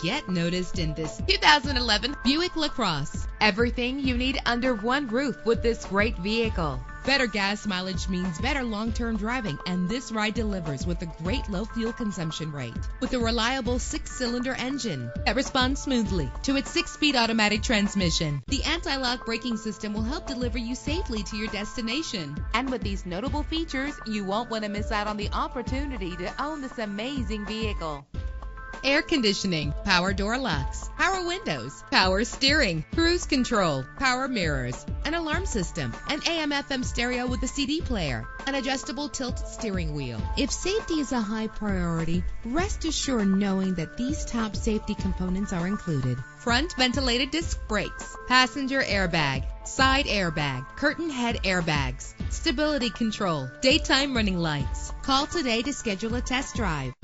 get noticed in this 2011 Buick LaCrosse. Everything you need under one roof with this great vehicle. Better gas mileage means better long-term driving, and this ride delivers with a great low fuel consumption rate. With a reliable 6-cylinder engine that responds smoothly to its 6-speed automatic transmission, the anti-lock braking system will help deliver you safely to your destination. And with these notable features, you won't want to miss out on the opportunity to own this amazing vehicle. Air conditioning, power door locks, power windows, power steering, cruise control, power mirrors, an alarm system, an AM/FM stereo with a CD player, an adjustable tilt steering wheel. If safety is a high priority, rest assured knowing that these top safety components are included: front ventilated disc brakes, passenger airbag, side airbag, curtain head airbags, stability control, daytime running lights. Call today to schedule a test drive.